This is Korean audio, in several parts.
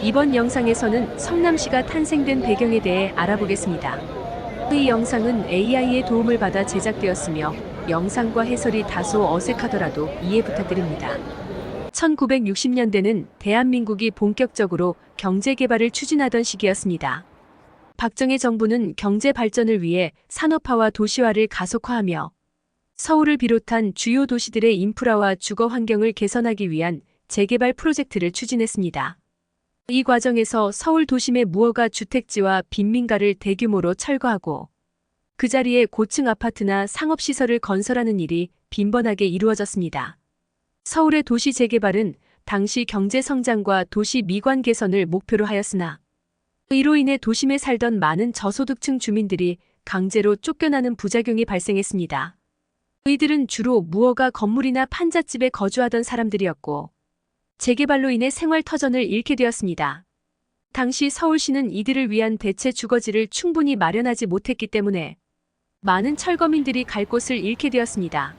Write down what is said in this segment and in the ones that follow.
이번 영상에서는 성남시가 탄생된 배경에 대해 알아보겠습니다. 이 영상은 AI의 도움을 받아 제작되었으며 영상과 해설이 다소 어색하더라도 이해 부탁드립니다. 1960년대는 대한민국이 본격적으로 경제 개발을 추진하던 시기였습니다. 박정희 정부는 경제 발전을 위해 산업화와 도시화를 가속화하며 서울을 비롯한 주요 도시들의 인프라와 주거 환경을 개선하기 위한 재개발 프로젝트를 추진했습니다. 이 과정에서 서울 도심의 무허가 주택지와 빈민가를 대규모로 철거하고 그 자리에 고층 아파트나 상업시설을 건설하는 일이 빈번하게 이루어졌습니다. 서울의 도시 재개발은 당시 경제 성장과 도시 미관 개선을 목표로 하였으나 이로 인해 도심에 살던 많은 저소득층 주민들이 강제로 쫓겨나는 부작용이 발생했습니다. 이들은 주로 무허가 건물이나 판잣집에 거주하던 사람들이었고 재개발로 인해 생활 터전을 잃게 되었습니다. 당시 서울시는 이들을 위한 대체 주거지를 충분히 마련하지 못했기 때문에 많은 철거민들이 갈 곳을 잃게 되었습니다.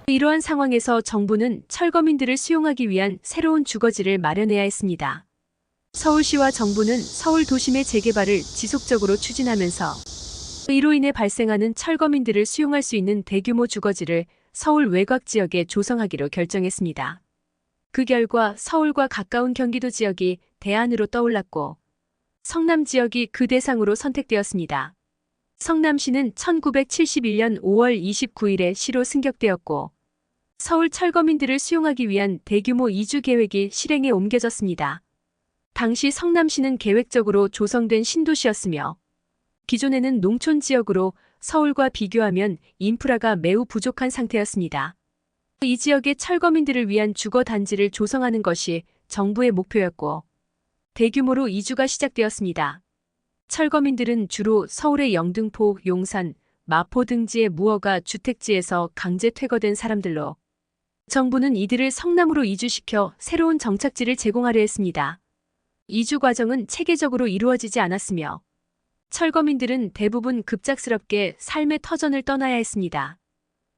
이러한 상황에서 정부는 철거민들을 수용하기 위한 새로운 주거지를 마련해야 했습니다. 서울시와 정부는 서울 도심의 재개발을 지속적으로 추진하면서 이로 인해 발생하는 철거민들을 수용할 수 있는 대규모 주거지를 서울 외곽 지역에 조성하기로 결정했습니다. 그 결과 서울과 가까운 경기도 지역이 대안으로 떠올랐고 성남 지역이 그 대상으로 선택되었습니다. 성남시는 1971년 5월 29일에 시로 승격되었고 서울 철거민들을 수용하기 위한 대규모 이주 계획이 실행에 옮겨졌습니다. 당시 성남시는 계획적으로 조성된 신도시였으며 기존에는 농촌 지역으로 서울과 비교하면 인프라가 매우 부족한 상태였습니다. 이 지역의 철거민들을 위한 주거단지를 조성하는 것이 정부의 목표였고 대규모로 이주가 시작되었습니다. 철거민들은 주로 서울의 영등포, 용산, 마포 등지의 무허가 주택지에서 강제 퇴거된 사람들로 정부는 이들을 성남으로 이주시켜 새로운 정착지를 제공하려 했습니다. 이주 과정은 체계적으로 이루어지지 않았으며 철거민들은 대부분 급작스럽게 삶의 터전을 떠나야 했습니다.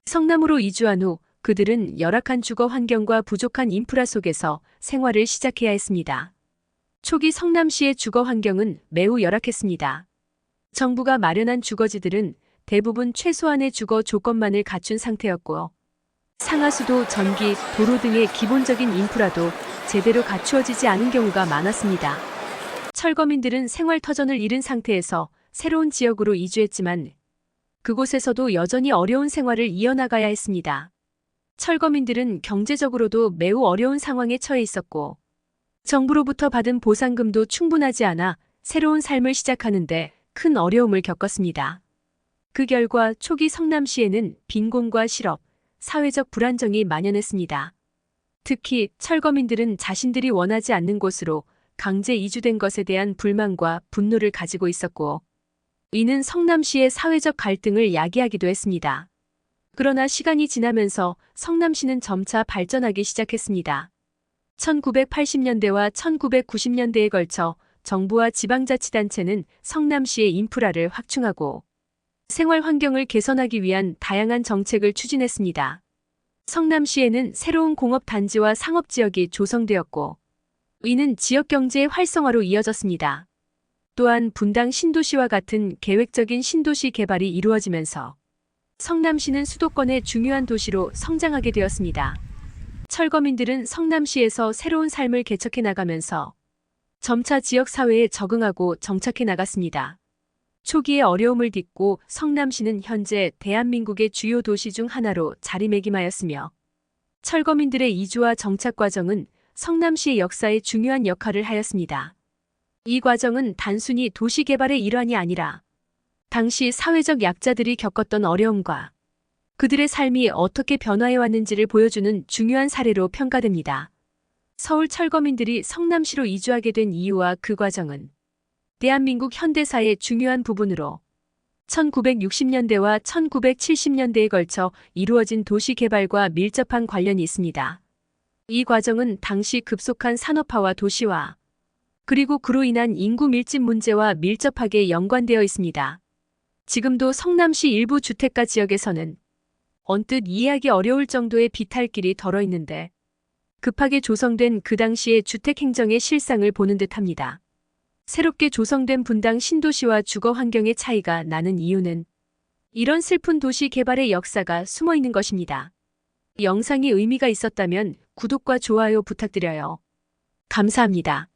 성남으로 이주한 후 그들은 열악한 주거 환경과 부족한 인프라 속에서 생활을 시작해야 했습니다. 초기 성남시의 주거 환경은 매우 열악했습니다. 정부가 마련한 주거지들은 대부분 최소한의 주거 조건만을 갖춘 상태였고 상하수도, 전기, 도로 등의 기본적인 인프라도 제대로 갖추어지지 않은 경우가 많았습니다. 철거민들은 생활 터전을 잃은 상태에서 새로운 지역으로 이주했지만 그곳에서도 여전히 어려운 생활을 이어나가야 했습니다. 철거민들은 경제적으로도 매우 어려운 상황에 처해 있었고 정부로부터 받은 보상금도 충분하지 않아 새로운 삶을 시작하는데 큰 어려움을 겪었습니다. 그 결과 초기 성남시에는 빈곤과 실업, 사회적 불안정이 만연했습니다. 특히 철거민들은 자신들이 원하지 않는 곳으로 강제 이주된 것에 대한 불만과 분노를 가지고 있었고 이는 성남시의 사회적 갈등을 야기하기도 했습니다. 그러나 시간이 지나면서 성남시는 점차 발전하기 시작했습니다. 1980년대와 1990년대에 걸쳐 정부와 지방자치단체는 성남시의 인프라를 확충하고 생활 환경을 개선하기 위한 다양한 정책을 추진했습니다. 성남시에는 새로운 공업단지와 상업지역이 조성되었고 이는 지역경제의 활성화로 이어졌습니다. 또한 분당 신도시와 같은 계획적인 신도시 개발이 이루어지면서 성남시는 수도권의 중요한 도시로 성장하게 되었습니다. 철거민들은 성남시에서 새로운 삶을 개척해 나가면서 점차 지역사회에 적응하고 정착해 나갔습니다. 초기의 어려움을 딛고 성남시는 현재 대한민국의 주요 도시 중 하나로 자리매김하였으며 철거민들의 이주와 정착 과정은 성남시의 역사에 중요한 역할을 하였습니다. 이 과정은 단순히 도시 개발의 일환이 아니라 당시 사회적 약자들이 겪었던 어려움과 그들의 삶이 어떻게 변화해 왔는지를 보여주는 중요한 사례로 평가됩니다. 서울 철거민들이 성남시로 이주하게 된 이유와 그 과정은 대한민국 현대사의 중요한 부분으로 1960년대와 1970년대에 걸쳐 이루어진 도시 개발과 밀접한 관련이 있습니다. 이 과정은 당시 급속한 산업화와 도시화, 그리고 그로 인한 인구 밀집 문제와 밀접하게 연관되어 있습니다. 지금도 성남시 일부 주택가 지역에서는 언뜻 이해하기 어려울 정도의 비탈길이 덜어 있는데 급하게 조성된 그 당시의 주택 행정의 실상을 보는 듯합니다. 새롭게 조성된 분당 신도시와 주거 환경의 차이가 나는 이유는 이런 슬픈 도시 개발의 역사가 숨어 있는 것입니다. 영상이 의미가 있었다면 구독과 좋아요 부탁드려요. 감사합니다.